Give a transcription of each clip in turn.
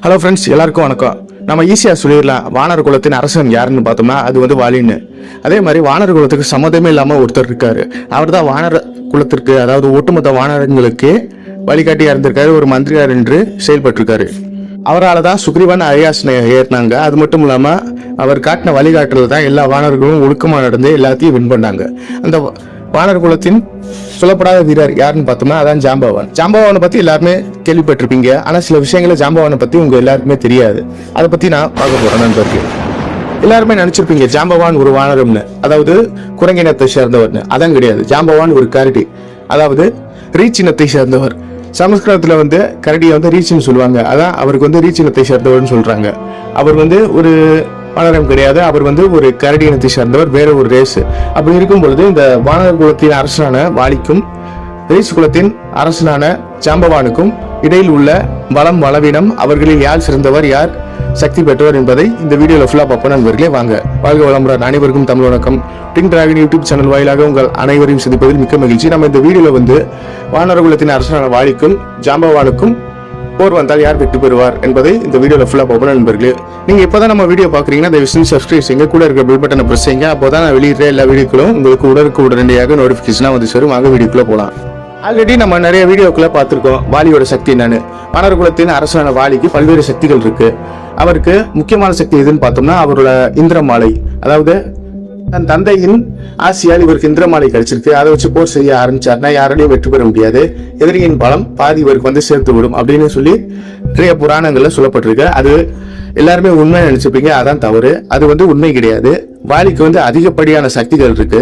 Hello friends, எல்லாருக்கும் வணக்கம். நம்ம ஈஸியாக சொல்லிடலாம், வானர் குலத்தின் அரசன் யாருன்னு பார்த்தோம்னா அது வந்து வாலின்னு. அதே மாதிரி வானர் குலத்துக்கு சம்மதமே இல்லாமல் ஒருத்தர் இருக்காரு. அவர் தான் வானர் குலத்திற்கு, அதாவது ஒட்டுமொத்த வானரங்களுக்கு வழிகாட்டியாக இருந்திருக்காரு, ஒரு மந்திரியார் என்று செயல்பட்டிருக்காரு. அவரால் தான் சுக்ரீவன் அரியாசனை ஏறினாங்க. அது மட்டும் இல்லாமல் அவர் காட்டின வழிகாட்டுல தான் எல்லா வானர்களும் ஒழுக்கமாக நடந்து எல்லாத்தையும் வின் பண்ணாங்க. அந்த வானர் குலத்தின் சொல்லப்படாத வீரர் யாருன்னு பார்த்தோம்னா அதான் ஜாம்பவான். ஜாம்பவானை பற்றி எல்லாருமே கேள்விப்பட்டிருப்பீங்க. ஆனால் சில விஷயங்களை ஜாம்பவானை பற்றி உங்கள் எல்லாருக்குமே தெரியாது. அதை பற்றி நான் பார்க்க போகிறேன் நண்பர்கள். எல்லாருமே நினச்சிருப்பீங்க ஜாம்பவான் ஒரு வானரம்னு, அதாவது குரங்கினத்தை சேர்ந்தவர்னு. அதான் கிடையாது. ஜாம்பவான் ஒரு கரடி, அதாவது ரீச் இனத்தை சேர்ந்தவர். சமஸ்கிருதத்தில் வந்து கரடியை வந்து ரீச்னு சொல்லுவாங்க. அதான் அவருக்கு வந்து ரீச் இனத்தை சேர்ந்தவர்னு சொல்கிறாங்க. அவர் வந்து ஒரு வானரம் கிடையாது, அவர் வந்து ஒரு கரடி இனத்தை சேர்ந்தவர், வேற ஒரு ரேஸ். அப்படி இருக்கும் பொழுது இந்த வானர் குலத்தின் அரசனான வாலிக்கும் ரீச் குலத்தின் அரசனான ஜாம்பவானுக்கும் இடையில் உள்ள பலம் பலவீனம், அவர்களில் யார் சிறந்தவர், யார் சக்தி பெற்றவர் என்பதை இந்த வீடியோவில் ஃபுல்லாக பார்ப்போம் நண்பர்களே. வாங்க. வாழ்க வளமுடன். அனைவருக்கும் தமிழ் வணக்கம். டிங் டிராகன் யூடியூப் சேனல் வாயிலாக உங்கள் அனைவரையும் சந்திப்பதில் மிக்க மகிழ்ச்சி. நம்ம இந்த வீடியோவில் வந்து வானர் குலத்தின் அரசனான வாலிக்கும் ஜாம்பவானுக்கும் போர் வந்தால் யார் வெற்றி பெறுவார் என்பதை இந்த வீடியோவில் ஃபுல்லாக பார்ப்போம் நண்பர்களே. நீங்கள் இப்போ தான் நம்ம வீடியோ பார்க்குறீங்கன்னா தயவு செஞ்சு சப்ஸ்கிரைப் செய்யுங்க, கூட இருக்கிற பெல் பட்டனை ப்ரெஸ் செய்யுங்க. அப்போ தான் நான் வெளியிடுற எல்லா வீடியோக்களும் உங்களுக்கு உடனடியாக நோட்டிஃபிகேஷனாக வந்து சேரும். வாங்க வீடியோக்குள்ளே போகலாம். ஆல்ரெடி நம்ம நிறைய வீடியோக்குள்ளே பார்த்துருக்கோம் வாலியோட சக்தி என்னன்னு. வானர் குலத்தின் அரசனான வாலிக்கு பல்வேறு சக்திகள் இருக்கு. அவருக்கு முக்கியமான சக்தி எதுன்னு பார்த்தோம்னா அவரோட இந்திரமாலை, அதாவது தன் தந்தையின் ஆசையால் இவருக்கு இந்திரமாலை கிடைச்சிருக்கு. அதை வச்சு போர் செய்ய ஆரம்பிச்சாருன்னா யாராலையும் வெற்றி பெற முடியாது. எதிரியின் பலம் பாதி இவருக்கு வந்து சேர்த்து விடும் அப்படின்னு சொல்லி நிறைய புராணங்கள்ல சொல்லப்பட்டிருக்கு. அது எல்லாருமே உண்மை நினைச்சிருப்பீங்க. அதான் தவறு. அது வந்து உண்மை கிடையாது. வாலிக்கு வந்து அதிகப்படியான சக்திகள் இருக்கு.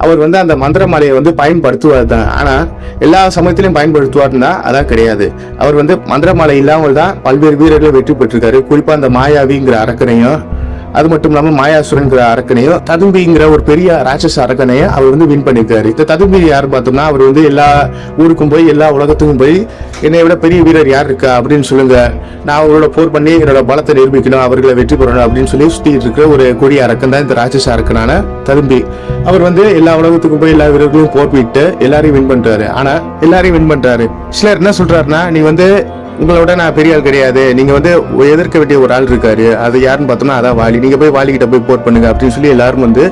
அவர் வந்து அந்த மந்திரமாலையை வந்து பயன்படுத்துவார் தான். ஆனா எல்லா சமயத்திலையும் பயன்படுத்துவார்னா அதான் கிடையாது. அவர் வந்து மந்திரமாலை இல்லாமல் தான் பல்வேறு வீரர்களை வெற்றி பெற்றிருக்காரு. குறிப்பா அந்த மாயாவிங்கிற அரக்கனையும், அது மட்டும் இல்லாம மாயாசுரன்கிற அரக்கனையும், ததும்பிங்கிற ஒரு பெரிய ராட்சச அரக்கனையும் அவர் வந்து வின் பண்ணிருக்காரு. இந்த ததும்பி யார் பார்த்தோம்னா அவர் வந்து எல்லா ஊருக்கும் போய் எல்லா உலகத்துக்கும் போய் என்னை விட பெரிய வீரர் யார் இருக்கா அப்படின்னு சொல்லுங்க, நான் அவரோட போர் பண்ணி என்னோட பலத்தை நிரூபிக்கணும், அவர்களை வெற்றி பெறணும் அப்படின்னு சொல்லி சுத்திட்டு இருக்கிற ஒரு கொடிய அரக்கன் தான் இந்த ராட்சச அரக்கனான ததும்பி. அவர் வந்து எல்லா உலகத்துக்கும் போய் எல்லா வீரர்களும் போர் போயிட்டு எல்லாரையும் வின் பண்றாரு. ஆனா எல்லாரையும் வின் பண்றாரு. சிலர் என்ன சொல்றாருன்னா, நீ வந்து உங்களோட நான் பெரிய ஆள் கிடையாது, நீங்க வந்து எதிர்க்க வேண்டிய ஒரு ஆள் இருக்காரு, அது யாருன்னு பார்த்தோம்னா அதான் வாலி, நீங்க போய் வாலிகிட்ட போய் போர் பண்ணுங்க அப்படின்னு சொல்லி எல்லாரும் வந்து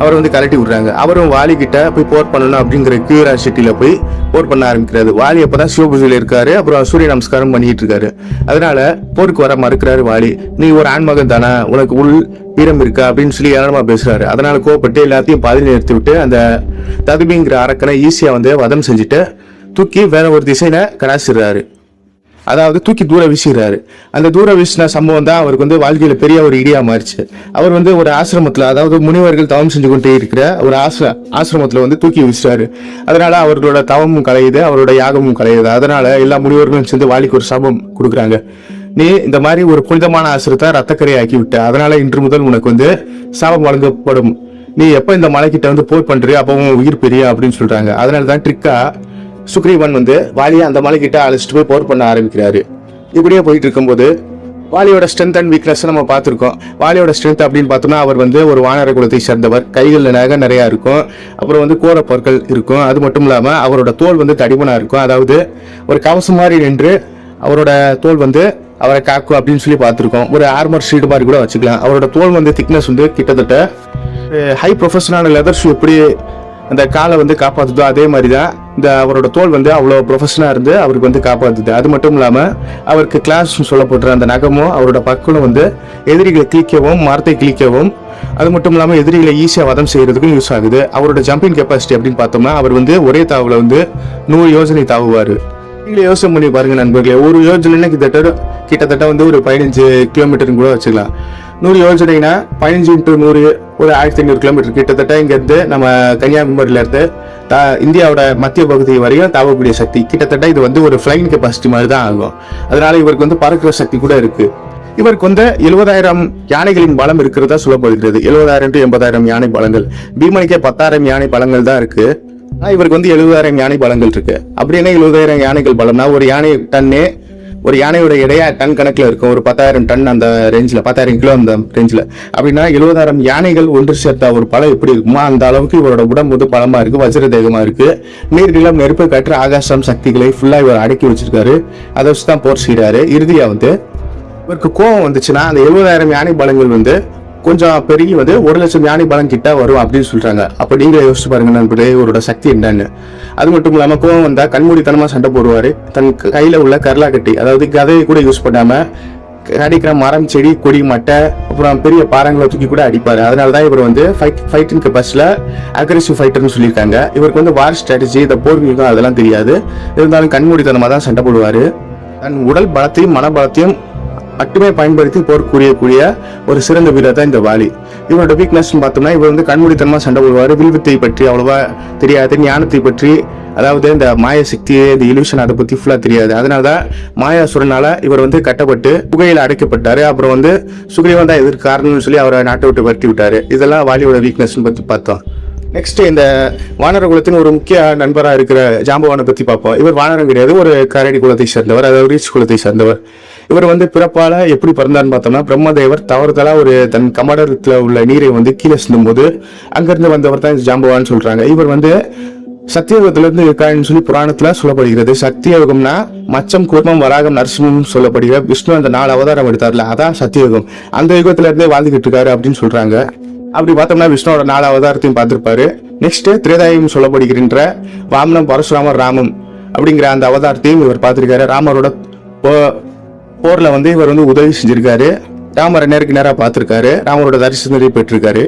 அவர் வந்து கலட்டி விடுறாங்க. அவரும் வாலிகிட்ட போய் போர் பண்ணணும் அப்படிங்கிற கியூரியாசிட்டியில போய் போர் பண்ண ஆரம்பிக்கிறாரு. வாலி அப்பதான் சிவபூஜையில இருக்காரு, அப்புறம் சூரிய நமஸ்காரம் பண்ணிட்டு இருக்காரு. அதனால போருக்கு வர மறுக்கிறாரு வாலி. நீ ஒரு ஆண்மகன் தானே, உனக்கு உள் வீரம் இருக்கா அப்படின்னு சொல்லி ஏளனமா பேசுறாரு. அதனால கோவப்பட்டு எல்லாத்தையும் பாதி நிறுத்தி விட்டு அந்த ததுபிங்கிற அரக்கனை ஈஸியா வந்து வதம் செஞ்சுட்டு தூக்கி வேற ஒரு திசையில கடாசிடுறாரு. அதாவது தூக்கி தூர வீசுகிறாரு. அந்த தூர வீசின சம்பவம் தான் அவருக்கு வந்து வாழ்க்கையில பெரிய ஒரு இடியா மாறிச்சு. அவர் வந்து ஒரு ஆசிரமத்துல, அதாவது முனிவர்கள் தவம் செஞ்சு கொண்டே இருக்கிற ஒரு ஆசிரமத்துல வந்து தூக்கி வீசுறாரு. அதனால அவர்களோட தவமும் கலையுது, அவரோட யாகமும் கலையுது. அதனால எல்லா முனிவர்களும் சேர்ந்து வாலிக்கு ஒரு சாபம் கொடுக்குறாங்க. நீ இந்த மாதிரி ஒரு புனிதமான ஆசிரத்தை ரத்தக்கரை ஆக்கி விட்ட, அதனால இன்று முதல் உனக்கு வந்து சாபம் வழங்கப்படும். நீ எப்ப இந்த மலைக்கிட்ட வந்து போர் பண்றியோ அப்போ உயிர் பெரிய அப்படின்னு சொல்றாங்க. அதனாலதான் ட்ரிக்கா சுக்ரீவன் வந்து வாலியை அந்த மலைக்கிட்ட அழைச்சிட்டு போய் போர் பண்ண ஆரம்பிக்கிறாரு. இப்படியே போயிட்டு இருக்கும்போது வாலியோட ஸ்ட்ரென்த் அண்ட் வீக்னஸ் நம்ம பார்த்துருக்கோம். வாலியோட ஸ்ட்ரென்த் அப்படின்னு பார்த்தோம்னா அவர் வந்து ஒரு வானர குலத்தை சேர்ந்தவர். கைகளில் நகை நிறையா இருக்கும், அப்புறம் வந்து கோர பொருட்கள் இருக்கும். அது மட்டும் இல்லாமல் அவரோட தோல் வந்து தடிமனாக இருக்கும், அதாவது ஒரு கவசம் மாதிரி நின்று அவரோட தோல் வந்து அவரை காக்கும் அப்படின்னு சொல்லி பார்த்துருக்கோம். ஒரு ஆர்மர் ஷீட் மாதிரி கூட வச்சுக்கலாம். அவரோட தோல் வந்து திக்னஸ் வந்து கிட்டத்தட்ட ஹை ப்ரொஃபஷனல் லெதர் ஷூ எப்படி அந்த காலை வந்து காப்பாற்றுதோ அதே மாதிரி தான் இந்த அவரோட தோல் வந்து அவ்வளோ ப்ரொஃபஷனாக இருந்து அவருக்கு வந்து காப்பாற்றுது. அது மட்டும் இல்லாமல் அவருக்கு கிளாஸ் சொல்லப்படுற அந்த நகமும் அவரோட பக்கலும் வந்து எதிரிகளை கிழிக்கவும் மரத்தை கிழிக்கவும், அது மட்டும் இல்லாமல் எதிரிகளை ஈஸியாக வதம் செய்யறதுக்கும் யூஸ் ஆகுது. அவரோட ஜம்பிங் கெப்பாசிட்டி அப்படின்னு பார்த்தோம்னா அவர் வந்து ஒரே தாவில் வந்து 100 யோஜனை தாவுவார். நீங்களே யோசனை பண்ணி பாருங்க நண்பர்களே. ஒரு யோஜனைன்னா கிட்டத்தட்ட வந்து ஒரு 15 கிலோமீட்டர்னு கூட வச்சுக்கலாம். 100 யோஜனைனா 15 × 100 ஒரு 1500 கிலோமீட்டர். கிட்டத்தட்ட இங்கேருந்து நம்ம கன்னியாகுமரியில இருந்து இந்தியாவோட மத்திய பகுதி வரையும் தாவக்கூடிய சக்தி. கிட்டத்தட்ட இது வந்து ஒரு ஃபிளைங் கெப்பாசிட்டி மாதிரி தான் ஆகும். அதனால இவருக்கு வந்து பறக்கிற சக்தி கூட இருக்கு. இவருக்கு வந்து 70,000 யானைகளின் பலம் இருக்கிறதா சொல்லப்படுகிறது. 70,000 to 80,000 யானை பலங்கள். பீமனுக்கே 10,000 யானை பலங்கள் தான் இருக்கு. இவருக்கு வந்து 70,000 யானை பலங்கள் இருக்கு. அப்படின்னா 70,000 யானைகள் பலம்னா ஒரு யானை டன்னே, ஒரு யானையோட எடையா டன் கணக்கில் இருக்கும். ஒரு 10,000 டன் அந்த ரேஞ்சில், 10,000 கிலோ அந்த ரேஞ்சில். அப்படின்னா 70,000 யானைகள் ஒன்று சேர்த்த ஒரு பலம் எப்படி இருக்குமோ அந்த அளவுக்கு இவரோட உடம்பு வந்து பலமா இருக்கு, வஜ்ர தேகமா இருக்கு. நீர், நிலம், நெருப்பு, காற்று, ஆகாசம் சக்திகளை ஃபுல்லா இவர் அடக்கி வச்சிருக்காரு. அதை வச்சுதான் போர் செய்யறாரு. இறுதியா வந்து இவருக்கு கோவம் வந்துச்சுன்னா அந்த 70,000 யானை பலங்கள் வந்து கொஞ்சம் பெரிய வந்து 1,00,000 யானை பலம் கிட்ட வரும் அப்படின்னு சொல்றாங்க. அப்ப நீங்களே யோசிச்சு பாருங்க நண்பர்களே, இவரோட சக்தி என்னன்னு. அது மட்டும் இல்லாம கோவம் வந்தா கண்மூடித்தனமா சண்டை போடுவாரு. தன் கையில உள்ள கரலா கட்டி, அதாவது கதையை கூட யூஸ் பண்ணாம அடிக்கிற மரம், செடி, கொடி, மட்டை, அப்புறம் பெரிய பாறாங்களை தூக்கி கூட அடிப்பாரு. அதனாலதான் இவர் வந்து ஃபைட்டிங் கெப்பாசிட்டில அக்ரெசிவ் ஃபைட்டர்னு சொல்லியிருக்காங்க. இவருக்கு வந்து வார் ஸ்ட்ராட்டஜி, இந்த போர் வியூகம் அதெல்லாம் தெரியாது. இருந்தாலும் கண்மூடித்தனமா தான் சண்டை போடுவாரு. தன் உடல் பலத்தையும் மனபலத்தையும் மட்டுமே பயன்படுத்தி போர் கூடிய ஒரு சிறந்த வீரர் தான் இந்த வாலி. இவரோட வீக்னஸ் பார்த்தோம்னா இவர் வந்து கண்மூடித்தனமா சண்டை போடுவார். வில்வித்தை பற்றி அவ்வளவா தெரியாது. ஞானத்தை பற்றி, அதாவது இந்த மாய சக்தி, இந்த இல்யூஷன் அதை பத்தி ஃபுல்லா தெரியாது. அதனாலதான் மாயாசுரனால இவர் வந்து கட்டப்பட்டு புகையில அடைக்கப்பட்டாரு. அப்புறம் வந்து சுக்ரீவன் தான் இதற்கு காரணம்னு சொல்லி அவரை நாட்டை விட்டு வரட்டி விட்டாரு. இதெல்லாம் வாலியோட வீக்னஸ் பத்தி பார்த்தோம். நெக்ஸ்ட் இந்த வானர குலத்தின் ஒரு முக்கிய நண்பராக இருக்கிற ஜாம்பவானை பத்தி பார்ப்போம். இவர் வானரம் கிடையாது, ஒரு கரடி குலத்தை சேர்ந்தவர், அதாவது ரீச் குலத்தை சேர்ந்தவர். இவர் வந்து பிறப்பால எப்படி பிறந்தான்னு பார்த்தோம்னா, பிரம்மதேவர் தவறுதலா ஒரு தன் கமடத்துல உள்ள நீரை வந்து கீழே சிந்தும் போது அங்கிருந்து வந்தவர் தான் ஜாம்பவான்னு சொல்றாங்க. இவர் வந்து சத்தியயுகத்துல இருந்து இருக்காருன்னு சொல்லி புராணத்துல சொல்லப்படுகிறது. சத்தியயுகம்னா மச்சம், கூர்மம், வராகம், நரசிம்மம் சொல்லப்படுகிற விஷ்ணு அந்த 4 அவதாரம் எடுத்தார்ல, அதான் சத்தியயுகம். அந்த யுகத்துல இருந்தே வாழ்ந்துகிட்டு இருக்காரு அப்படின்னு சொல்றாங்க. அப்படி பார்த்தோம்னா விஷ்ணுவோட 4 அவதாரத்தையும் பார்த்திருப்பாரு. நெக்ஸ்ட் திரேதாயுகம் சொல்லப்படுகின்ற வாமனம், பரசுராமர், ராமம் அப்படிங்கிற அந்த அவதாரத்தையும் இவர் பார்த்திருக்காரு. ராமரோட போர்ல வந்து இவர் வந்து உதவி செஞ்சிருக்காரு. ராமரை நேருக்கு நேரா பார்த்திருக்காரு. ராமரோட தரிசனத்தை பெற்றிருக்காரு.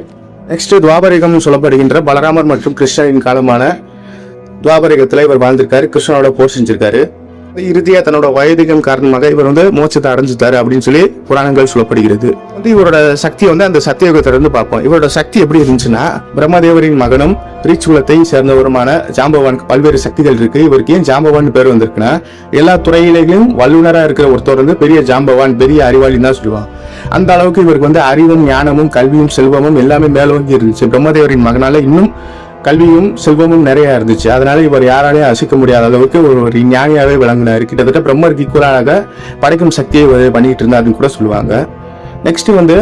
நெக்ஸ்ட் துவாபரிகம் சொல்லப்படுகின்ற பலராமர் மற்றும் கிருஷ்ணனின் காலமான துவாபரிகத்துல இவர் வாழ்ந்திருக்காரு. கிருஷ்ணனோட போர் செஞ்சிருக்காரு. இறுதியா தன்னோட வயதிகம் காரணமாக இவர் வந்து மோட்சத்தை அடைஞ்சிட்டாரு அப்படின்னு சொல்லி புராணங்கள் சொல்லப்படுகிறது. வந்து இவரோட சக்தி வந்து அந்த சத்தியயுகத்திலிருந்து பார்ப்போம். இவரோட சக்தி எப்படி இருந்துச்சுன்னா, பிரம்மதேவரின் மகனும் ரீச் குலத்தை சேர்ந்தவருமான ஜாம்பவானுக்கு பல்வேறு சக்திகள் இருக்கு. இவருக்கு ஏன் ஜாம்பவான் பேர் வந்திருக்குன்னா, எல்லா துறையிலையும் வல்லுநரா இருக்கிற ஒருத்தர் வந்து பெரிய ஜாம்பவான், பெரிய அறிவாளின்னு தான் சொல்லுவாங்க. அந்த அளவுக்கு இவருக்கு வந்து அறிவும், ஞானமும், கல்வியும், செல்வமும் எல்லாமே மேலோங்கி இருந்துச்சு. பிரம்மதேவரின் மகனால இன்னும் கல்வியும் செல்வமும் நிறைய இருந்துச்சு. அதனால இவர் யாராலையும் அசைக்க முடியாத அளவுக்கு ஒரு ஞானியாவே விளங்கினார். கிட்டத்தட்ட பிரம்மருக்கு ஈக்குவலாக படைக்கும் சக்தியை பண்ணிட்டு இருந்தாருன்னு கூட சொல்லுவாங்க. நெக்ஸ்ட் வந்து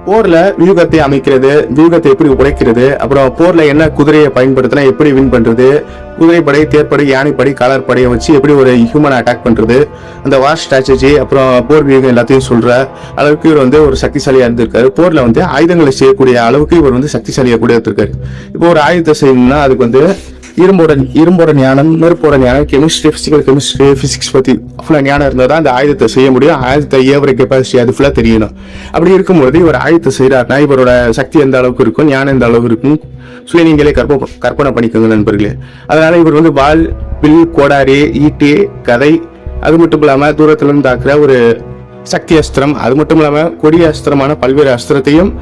போர்ல வியூகத்தை அமைக்கிறது, வியூகத்தை எப்படி உடைக்கிறது, அப்புறம் போர்ல என்ன குதிரையை பயன்படுத்தினா எப்படி வின் பண்றது, குதிரைப்படை, தேர்ப்படை, யானைப்படை, காலாற்படையை வச்சு எப்படி ஒரு ஹியூமனை அட்டாக் பண்றது, அந்த வார் ஸ்ட்ராட்டஜி, அப்புறம் போர் வியூகம் எல்லாத்தையும் சொல்ற அளவுக்கு இவர் வந்து ஒரு சக்திசாலியா இருந்திருக்காரு. போர்ல வந்து ஆயுதங்களை செய்யக்கூடிய அளவுக்கு இவர் வந்து சக்திசாலியா கூட இருந்திருக்காரு. இப்போ ஒரு ஆயுதத்தை செய்யணும்னா அதுக்கு வந்து இரும்போட ஞானம், நெருப்போட ஞானம், கெமிஸ்ட்ரி, பிசிக்கல் கெமிஸ்ட்ரி, பிசிக்ஸ் பத்தி ஃபுல்லா ஞானம் இருந்தால் தான் அந்த ஆயுதத்தை செய்ய முடியும். ஆயுதத்தை ஏவர கெப்பாசிட்டி அது ஃபுல்லா தெரியணும். அப்படி இருக்கும்போது இவர் ஆயுதத்தை செய்யறாருன்னா இவரோட சக்தி எந்த அளவுக்கு இருக்கும், ஞானம் எந்த அளவுக்கு இருக்கும் சொல்லி நீங்களே கற்பனை பண்ணிக்கோங்க நண்பர்களே. அதனால இவர் வந்து வாள், வில், கோடாரி, ஈட்டி, கதை, அது மட்டும் இல்லாம தூரத்துல இருந்து தாக்குற ஒரு சக்தி அஸ்திரம், அது மட்டும் இல்லாம கொடிய அஸ்திரமான பல்வேறு அஸ்திரத்தையும்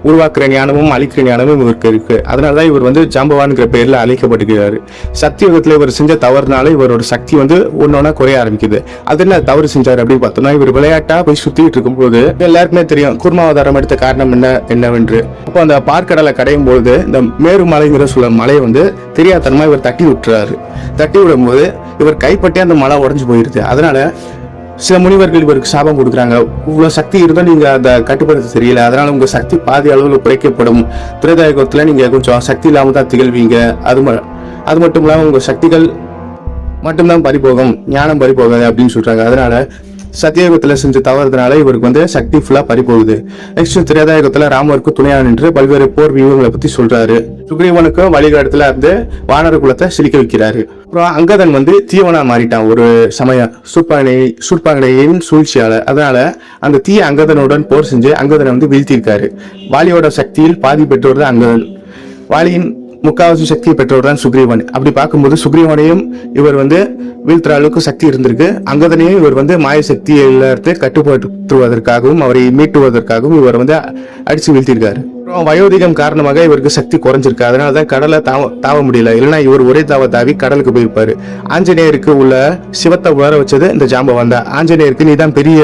உருவாக்குற ஞானமும் அழிக்கிற ஞானமும் இவருக்கு இருக்கு. அதனாலதான் இவர் வந்து ஜாம்பவான்ங்கிற பேர்ல அழைக்கப்பட்டிருக்கிறாரு. சத்தியுகத்துல இவர் செஞ்ச தவறுனால இவரோட சக்தி வந்து ஒன்னொன்னா குறைய ஆரம்பிக்குது. அது என்ன தவறு செஞ்சாரு அப்படின்னு பார்த்தோம்னா, இவர் விளையாட்டா போய் சுத்திட்டு இருக்கும் போது எல்லாருக்குமே தெரியும் கூர்மாவதாரம் எடுத்த காரணம் என்னவென்று. அப்போ அந்த பார்க்கடலை கடையும் பொழுது இந்த மேரு மலைங்கிற சொல்ல மலையை வந்து தெரியாதனமா இவர் தட்டி விட்டுறாரு. தட்டி விடும் போது இவர் கைப்பற்றி அந்த மலை உடஞ்சு போயிருது. அதனால சில முனிவர்கள் இவருக்கு சாபம் கொடுக்குறாங்க. இவ்வளவு சக்தி இருந்தால் நீங்க அதை கட்டுப்படுத்த தெரியல, அதனால உங்க சக்தி பாதி அளவில் குறைக்கப்படும். திரேதாயுகத்துல நீங்க கொஞ்சம் சக்தி இல்லாம தான் திகழ்வீங்க. அது மட்டும் இல்லாம உங்க சக்திகள் மட்டும்தான் பறிபோகும், ஞானம் பறிபோகாது அப்படின்னு சொல்றாங்க. அதனால சத்தியயுகத்துல செஞ்ச தவறுதனால இவருக்கு வந்து சக்தி ஃபுல்லா பறிபோகுது. நெக்ஸ்ட் திரேதாயுகத்துல ராமருக்கு துணையா நின்று பல்வேறு போர் வியூகங்களை பத்தி சொல்றாரு. சுக்ரீவனுக்கு வழிகாட்டுல இருந்து வானர குலத்தை சிலிக்க வைக்கிறாரு. அப்புறம் அங்கதன் வந்து தீவனா மாறிட்டான் ஒரு சமயம் சூர்பனகையின் சூழ்ச்சியால. அதனால அந்த தீய அங்கதனுடன் போர் செஞ்சு அங்கதனை வந்து வீழ்த்தியிருக்காரு. வாலியோட சக்தியில் பாதி பெற்றோர் தான் அங்கதன். வாலியின் முக்காவாசி சக்தியை பெற்றவர் தான் சுக்ரீவன். அப்படி பார்க்கும்போது சுக்ரீவனையும் இவர் வந்து வீழ்த்துற அளவுக்கு சக்தி இருந்திருக்கு. அங்கதனையும் இவர் வந்து மாய சக்தி எல்லாத்தையும் கட்டுப்படுத்துவதற்காகவும் அவரை மீட்டுவதற்காகவும் இவர் வந்து அடிச்சு வீழ்த்திருக்காரு. அப்புறம் வயோதிகம் காரணமாக இவருக்கு சக்தி குறைஞ்சிருக்கு. அதனாலதான் கடலை தாவ முடியல. இல்லைன்னா இவர் ஒரே தாவி கடலுக்கு போயிருப்பாரு. ஆஞ்சநேயருக்கு உள்ள சிவத்தை உணர வச்சது இந்த ஜாம்பவான் தான். ஆஞ்சநேயருக்கு நீ தான் பெரிய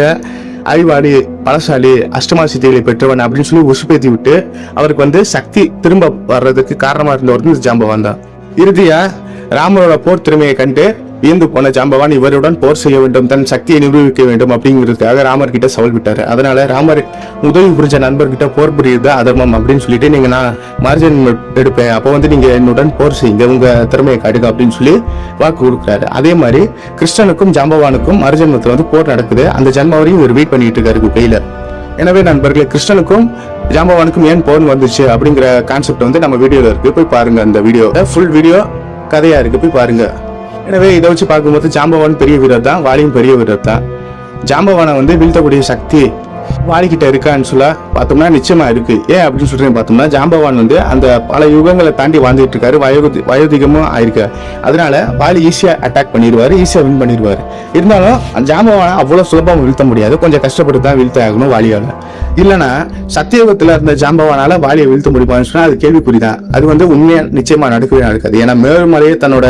அறிவாளி, பலசாலி, அஷ்டமா சித்திகளை பெற்றவன் அப்படின்னு சொல்லி உசுப்பேத்தி விட்டு அவருக்கு வந்து சக்தி திரும்ப வர்றதுக்கு காரணமா இருந்தவர் இந்த ஜாம்பவான் தான். இறுதியா ராமரோட போர் திறமையை கண்டு வியந்து போன ஜாம்பவான் இவருடன் போர் செய்ய வேண்டும், தன் சக்தியை நிரூபிக்க வேண்டும் அப்படிங்கிறதுக்காக ராமர் கிட்ட சவால் விட்டாரு. அதனால ராமர் உதவி புரிஞ்ச நண்பர்கிட்ட போர் புரியுது அதர்மம் அப்படின்னு சொல்லிட்டு, நீங்க நான் மார்ஜன் எடுப்பேன், அப்போ வந்து நீங்க என்னுடன் போர் செய்யுங்க, உங்க திறமையை காட்டுங்க அப்படின்னு சொல்லி வாக்கு கொடுக்குறாரு. அதே மாதிரி கிருஷ்ணனுக்கும் ஜாம்பவானுக்கும் மறுஜன்மத்துல வந்து போர் நடக்குது. அந்த ஜன்மாவரையும் இவர் வெயிட் பண்ணிட்டு இருக்காரு குகையில. எனவே நண்பர்களே, கிருஷ்ணனுக்கும் ஜாம்பவானுக்கும் ஏன் போர் வந்துச்சு அப்படிங்கிற கான்செப்ட் வந்து நம்ம வீடியோல இருக்கு, போய் பாருங்க. அந்த வீடியோ ஃபுல் வீடியோ கதையா இருக்கு, போய் பாருங்க. எனவே இதை வச்சு பார்க்கும்போது ஜாம்பவான் பெரிய வீரர் தான், வாலியும் பெரிய வீரர் தான். ஜாம்பவானை வந்து வீழ்த்தக்கூடிய சக்தி வாலிக்கிட்ட இருக்கான்னு சொல்ல பார்த்தோம்னா நிச்சயமா இருக்கு. ஏன் அப்படின்னு சொல்றேன் பார்த்தோம்னா, ஜாம்பவான் வந்து அந்த பல யுகங்களை தாண்டி வாழ்ந்துட்டு இருக்காரு, வயோதிகமும் ஆயிருக்கு. அதனால வாலி ஈஸியா அட்டாக் பண்ணிடுவாரு, ஈஸியா வின் பண்ணிடுவாரு. இருந்தாலும் ஜாம்பவானை அவ்வளவு சுலபமா வீழ்த்த முடியாது, கொஞ்சம் கஷ்டப்பட்டு தான் வீழ்த்த ஆகணும் வாலியால. இல்லைன்னா சத்தியயுகத்துல இருந்த ஜாம்பவானால வாலியை வீழ்த்த முடியுமான்னு சொன்னா அது கேள்விக்குறிதான். அது வந்து உண்மையா நிச்சயமா நடக்கவே நடக்காது. ஏன்னா மேருமலையே தன்னோட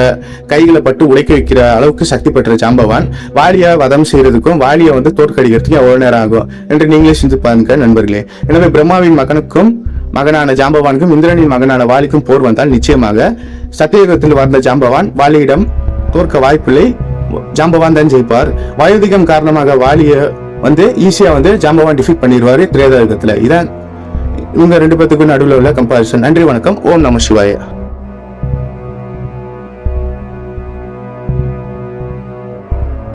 கைகளை பட்டு உடைக்க வைக்கிற அளவுக்கு சக்தி பெற்ற ஜாம்பவான் வாலியை வதம் செய்யறதுக்கும் வாலியை வந்து தோற்கடிக்கிறதுக்கும் எவ்வளவு நேரம் ஆகும் என்று நீங்களே சிந்தித்து பாருங்க நண்பர்களே. எனவே பிரம்மாவின் மகனுக்கும் மகனான ஜாம்பவானுக்கும் இந்திரனின் மகனான வாலிக்கும் போர் வந்தால் நிச்சயமாக சத்தியயுகத்தில் வந்த ஜாம்பவான் வாலியிடம் தோற்க வாய்ப்பில்லை, ஜாம்பவான் தான் ஜெயிப்பார். வயோதிகம் காரணமாக வாலிய வந்து ஈஸியா வந்து ஜாம்பவான் டிஃபீட் பண்ணிடுவாரு திரேதா யுகத்துல. இதான் இவங்க ரெண்டு பேத்துக்கும் நடுவில் உள்ள கம்பாரிசன். நன்றி, வணக்கம். ஓம் நம சிவாய.